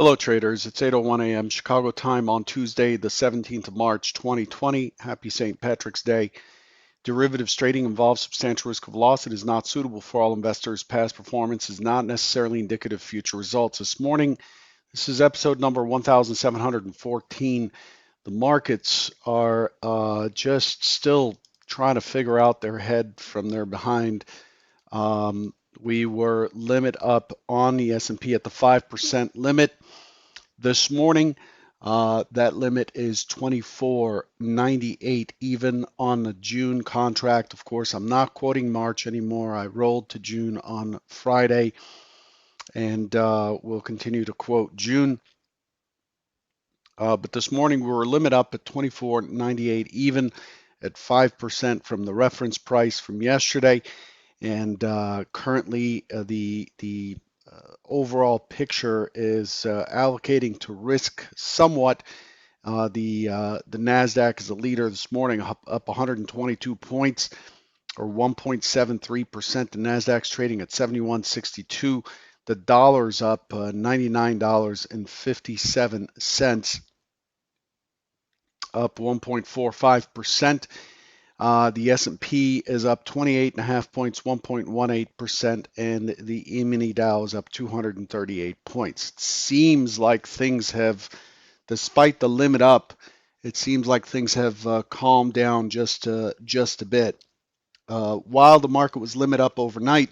Hello, traders. It's 8:01 a.m. Chicago time on Tuesday, the 17th of March, 2020. Happy St. Patrick's Day. Derivatives trading involves substantial risk of loss. It is not suitable for all investors. Past performance is not necessarily indicative of future results. This morning, this is episode number 1714. The markets are just still trying to figure out their head from their behind. We were limit up on the S&P at the 5% limit. This morning, that limit is 24.98 even on the June contract. Of course, I'm not quoting March anymore. I rolled to June on Friday, and we'll continue to quote June. But this morning, we were limit up at 24.98 even at 5% from the reference price from yesterday. And currently, the overall picture is allocating to risk somewhat. The Nasdaq is a leader this morning, up 122 points or 1.73%. The Nasdaq's trading at 71.62. The dollar's up $99.57, up 1.45%. The S&P is up 28.5 points, 1.18%, and the E-mini Dow is up 238 points. It seems like things have, despite the limit up, it seems like things have calmed down just a bit. While the market was limit up overnight,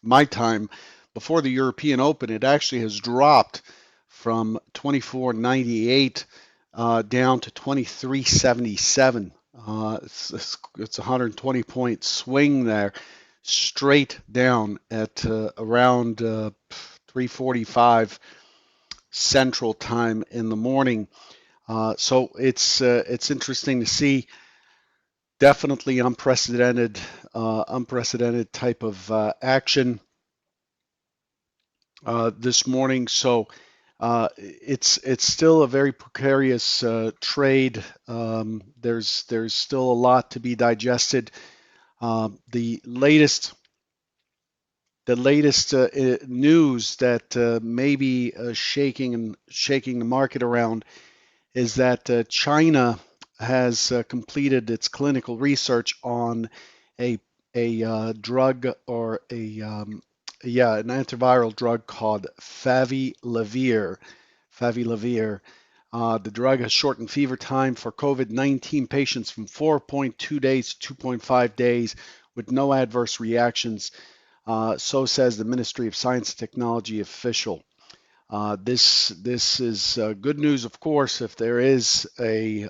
my time, before the European Open, it actually has dropped from 24.98 down to 23.77. It's a 120 point swing there, straight down at around 3:45 Central Time in the morning. So it's interesting to see. Definitely unprecedented type of action this morning. So it's still a very precarious trade. There's still a lot to be digested. The latest news that may be shaking the market around is that China has completed its clinical research on a drug or an antiviral drug called favilavir. The drug has shortened fever time for COVID-19 patients from 4.2 days to 2.5 days with no adverse reactions. So says the Ministry of Science and Technology official. This is good news, of course, if there is a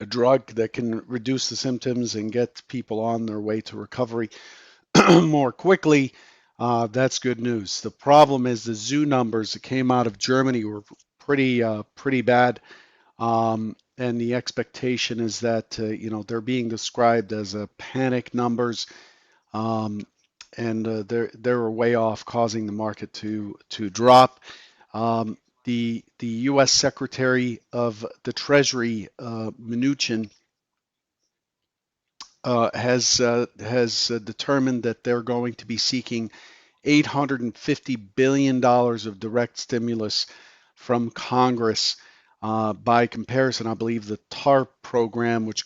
drug that can reduce the symptoms and get people on their way to recovery more quickly. That's good news. The problem is the zoo numbers that came out of Germany were pretty bad, and the expectation is that they're being described as panic numbers. And they're way off, causing the market to drop. The U.S. Secretary of the Treasury, Mnuchin, has determined that they're going to be seeking $850 billion of direct stimulus from Congress. By comparison, I believe the TARP program, which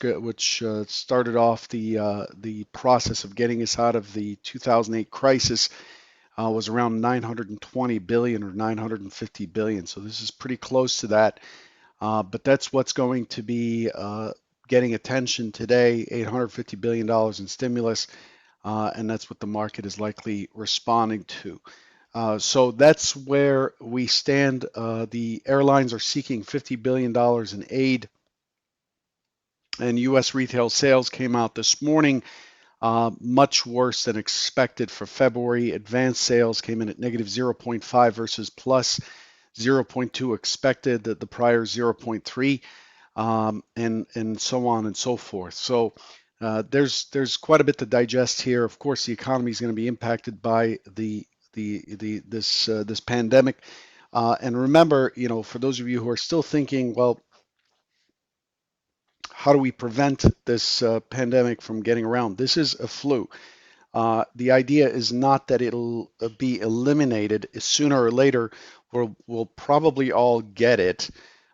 started off the process of getting us out of the 2008 crisis, was around 920 billion or 950 billion. So this is pretty close to that. But that's what's going to be getting attention today, $850 billion in stimulus, and that's what the market is likely responding to. So that's where we stand. The airlines are seeking $50 billion in aid, and U.S. retail sales came out this morning much worse than expected for February. Advanced sales came in at negative 0.5 versus plus 0.2 expected, the prior 0.3, and so on and so forth. So there's quite a bit to digest here. Of course, the economy is going to be impacted by this pandemic. And remember, for those of you who are still thinking, well, how do we prevent this pandemic from getting around? This is a flu. The idea is not that it'll be eliminated. Sooner or later, we'll probably all get it.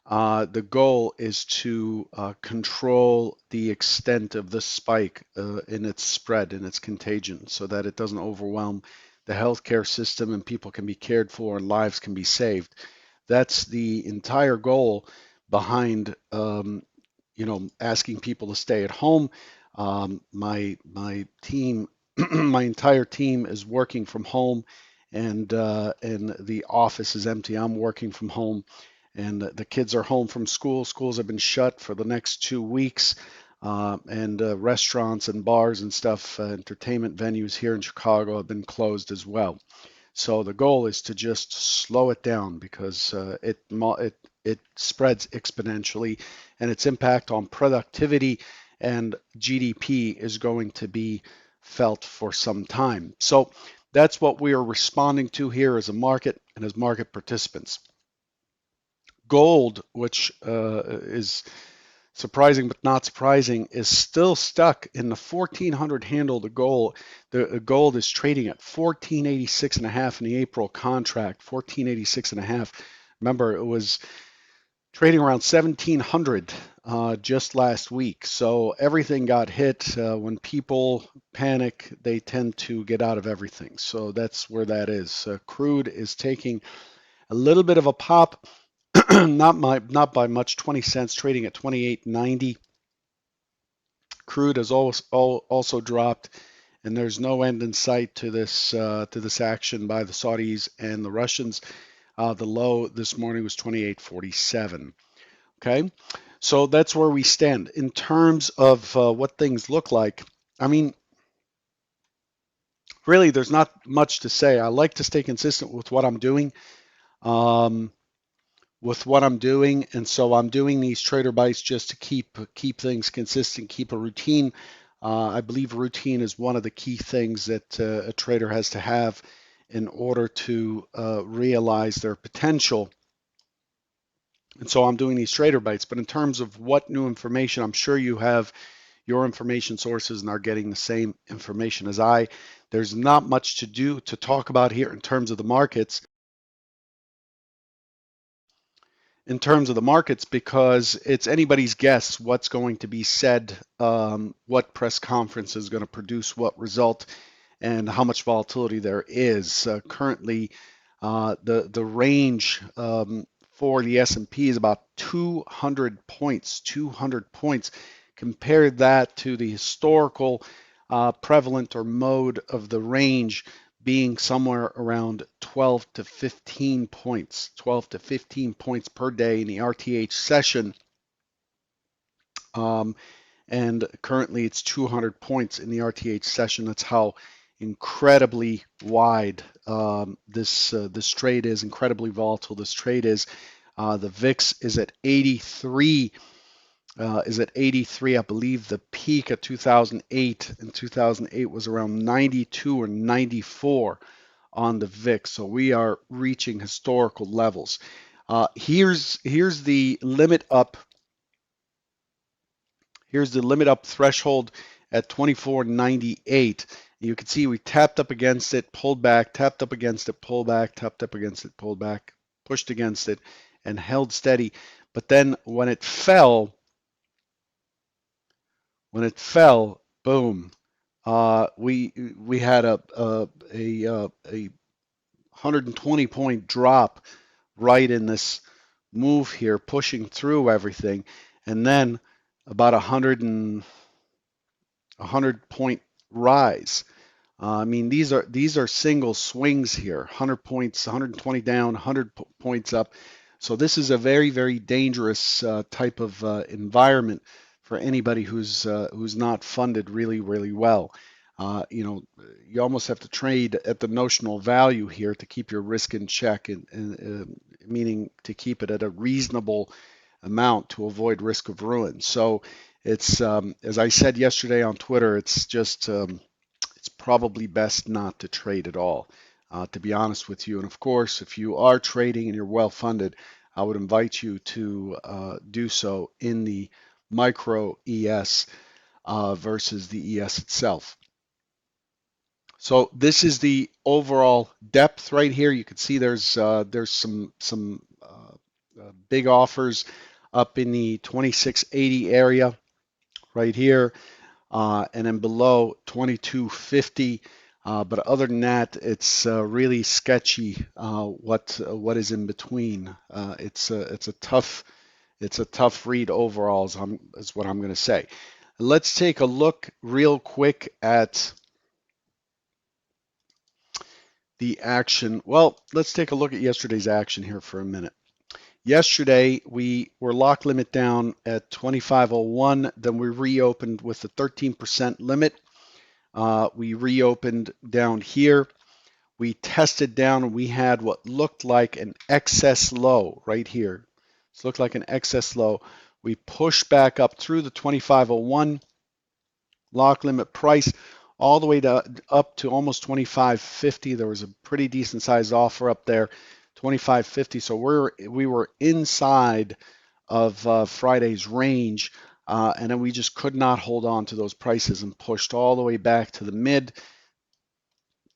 The goal is to control the extent of the spike in its spread and its contagion so that it doesn't overwhelm the healthcare system and people can be cared for and lives can be saved. That's the entire goal behind asking people to stay at home. My team, my entire team is working from home, and the office is empty. I'm working from home, and the kids are home from school. Schools have been shut for the next 2 weeks, and restaurants and bars and stuff, entertainment venues here in Chicago have been closed as well. So the goal is to just slow it down because it spreads exponentially, and its impact on productivity and GDP is going to be felt for some time. So that's what we are responding to here as a market and as market participants. Gold, which is surprising but not surprising, is still stuck in the 1400 handle. The gold is trading at 1486 and a half in the April contract, 1486 and a half. Remember, it was trading around 1700 just last week. So everything got hit. When people panic, they tend to get out of everything. So that's where that is. Crude is taking a little bit of a pop, not by much, 20 cents, trading at 28.90. Crude has also dropped, and there's no end in sight to this action by the Saudis and the Russians. The low this morning was 28.47. Okay, so that's where we stand in terms of what things look like. I mean, really, there's not much to say. I like to stay consistent with what I'm doing. Um, and so I'm doing these trader bites just to keep things consistent, keep a routine. I believe routine is one of the key things that a trader has to have in order to realize their potential. And so I'm doing these trader bites. But in terms of what new information, I'm sure you have your information sources and are getting the same information as I. There's not much to talk about here in terms of the markets. Because it's anybody's guess what's going to be said, what press conference is going to produce what result, and how much volatility there is. Currently, the range for the S&P is about 200 points. 200 points. Compare that to the historical prevalent or mode of the range being somewhere around 12 to 15 points, 12 to 15 points per day in the RTH session. Um, and currently it's 200 points in the RTH session. That's how incredibly wide this trade is, incredibly volatile this trade is. The VIX is at 83. I believe the peak of 2008 in 2008 was around 92 or 94 on the VIX. So we are reaching historical levels. Here's the limit up. Here's the limit up threshold at 24.98. You can see we tapped up against it, pulled back, tapped up against it, pulled back, tapped up against it, pulled back, pushed against it, and held steady. But then when it fell, boom, we had a 120 point drop right in this move here, pushing through everything, and then about 100 point rise. I mean, these are single swings here, 100 points, 120 down, 100 points up. So this is a very, very dangerous type of environment for anybody who's not funded really, really well. You almost have to trade at the notional value here to keep your risk in check, and meaning to keep it at a reasonable amount to avoid risk of ruin. So it's as I said yesterday on Twitter, it's probably best not to trade at all, to be honest with you. And of course, if you are trading and you're well funded, I would invite you to do so in the micro ES versus the ES itself. So this is the overall depth right here. You can see there's some big offers up in the 2680 area right here, and then below 2250. But other than that, it's really sketchy what is in between. It's a tough read overall, is what I'm going to say. Let's take a look real quick at the action. Well, let's take a look at yesterday's action here for a minute. Yesterday, we were lock limit down at 2501. Then we reopened with a 13% limit. We reopened down here. We tested down and we had what looked like an excess low right here. This looked like an excess low. We pushed back up through the 2501 lock limit price all the way to up to almost 2550. There was a pretty decent sized offer up there, 2550. So we were inside of Friday's range, and then we just could not hold on to those prices and pushed all the way back to the mid,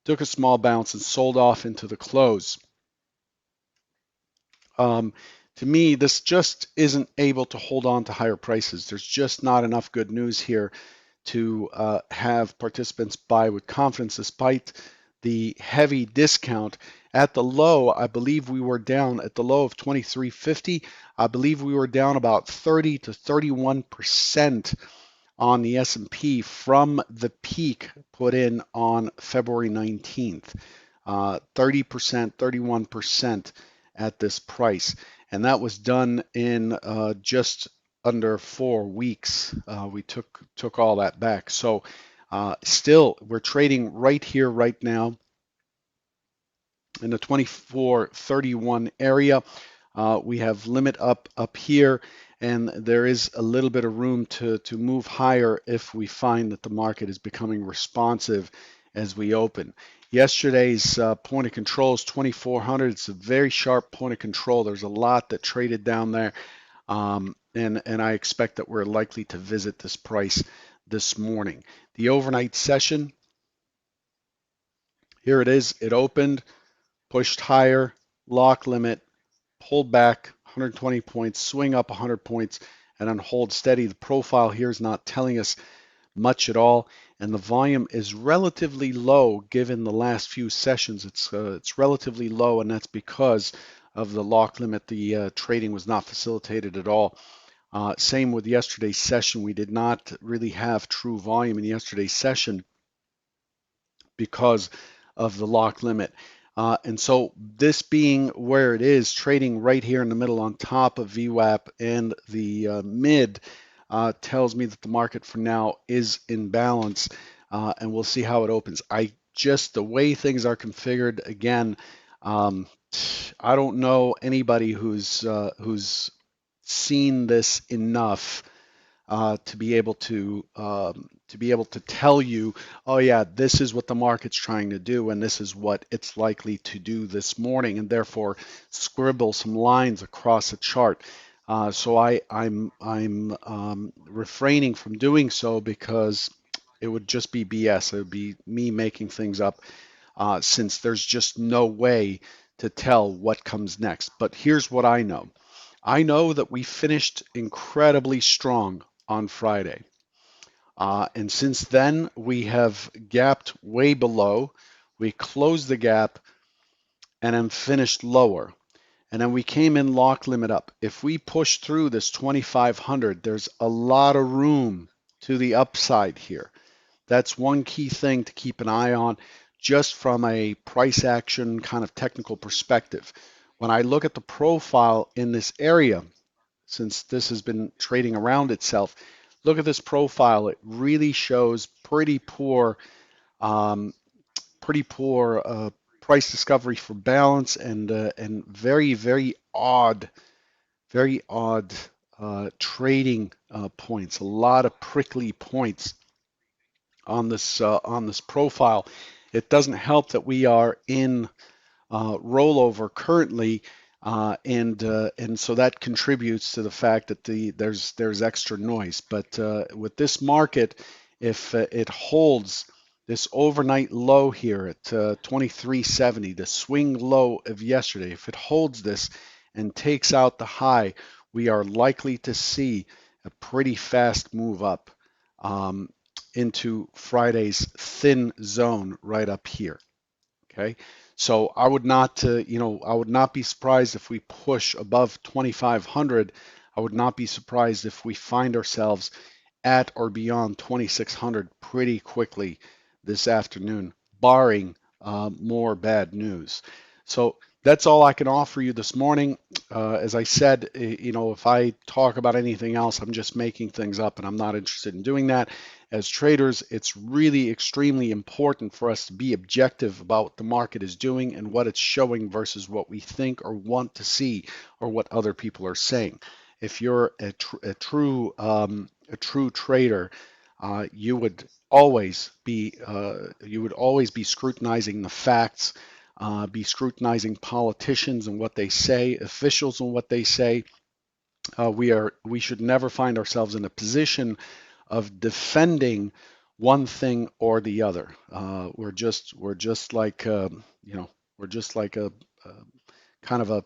took a small bounce and sold off into the close. Um, to me, this just isn't able to hold on to higher prices. There's just not enough good news here to have participants buy with confidence despite the heavy discount. At the low, I believe we were down at the low of 2350. I believe we were down about 30 to 31% on the S&P from the peak put in on February 19th. 30%, 31% at this price. And that was done in just under 4 weeks. We took all that back. So still, we're trading right here, right now in the 24.31 area. We have limit up here, and there is a little bit of room to move higher if we find that the market is becoming responsive as we open. Yesterday's point of control is 2400. It's a very sharp point of control. There's a lot that traded down there, and I expect that we're likely to visit this price this morning. The overnight session, here it is. It opened, pushed higher, lock limit, pulled back 120 points, swing up 100 points, and then hold steady. The profile here is not telling us much at all, and the volume is relatively low given the last few sessions. It's relatively low, and that's because of the lock limit. The trading was not facilitated at all. Same with yesterday's session. We did not really have true volume in yesterday's session because of the lock limit. And so this being where it is, trading right here in the middle on top of VWAP and the mid tells me that the market for now is in balance, and we'll see how it opens. The way things are configured, again, I don't know anybody who's seen this enough to be able to tell you, oh yeah, this is what the market's trying to do, and this is what it's likely to do this morning, and therefore scribble some lines across a chart. So I'm refraining from doing so because it would just be BS. It would be me making things up, since there's just no way to tell what comes next. But here's what I know. I know that we finished incredibly strong on Friday. And since then, we have gapped way below. We closed the gap and then finished lower. And then we came in lock limit up. If we push through this 2500, there's a lot of room to the upside here. That's one key thing to keep an eye on just from a price action kind of technical perspective. When I look at the profile in this area, since this has been trading around itself, look at this profile. It really shows um, pretty poor price discovery for balance, and very odd trading points. A lot of prickly points on this profile. It doesn't help that we are in rollover currently, and so that contributes to the fact that there's extra noise. But with this market, if it holds This overnight low here at 2370, the swing low of yesterday, if it holds this and takes out the high, we are likely to see a pretty fast move up um, into Friday's thin zone right up here. Okay, so I would not, I would not be surprised if we push above 2,500. I would not be surprised if we find ourselves at or beyond 2,600 pretty quickly this afternoon, barring more bad news. So that's all I can offer you this morning. As I said, if I talk about anything else, I'm just making things up, and I'm not interested in doing that. As traders, it's really extremely important for us to be objective about what the market is doing and what it's showing versus what we think or want to see or what other people are saying. If you're a true trader, you would always be scrutinizing the facts, be scrutinizing politicians and what they say, officials and what they say. We should never find ourselves in a position of defending one thing or the other. We're just like we're just like a kind of a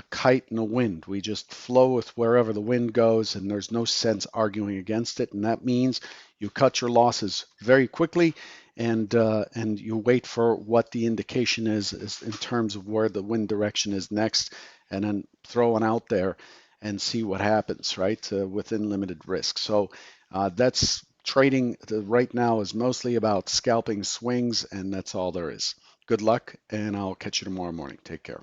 kite in the wind. We just flow with wherever the wind goes, and there's no sense arguing against it. And that means you cut your losses very quickly, and you wait for what the indication is in terms of where the wind direction is next, and then throw one out there and see what happens, right? Within limited risk. So that's trading right now is mostly about scalping swings, and that's all there is. Good luck, and I'll catch you tomorrow morning. Take care.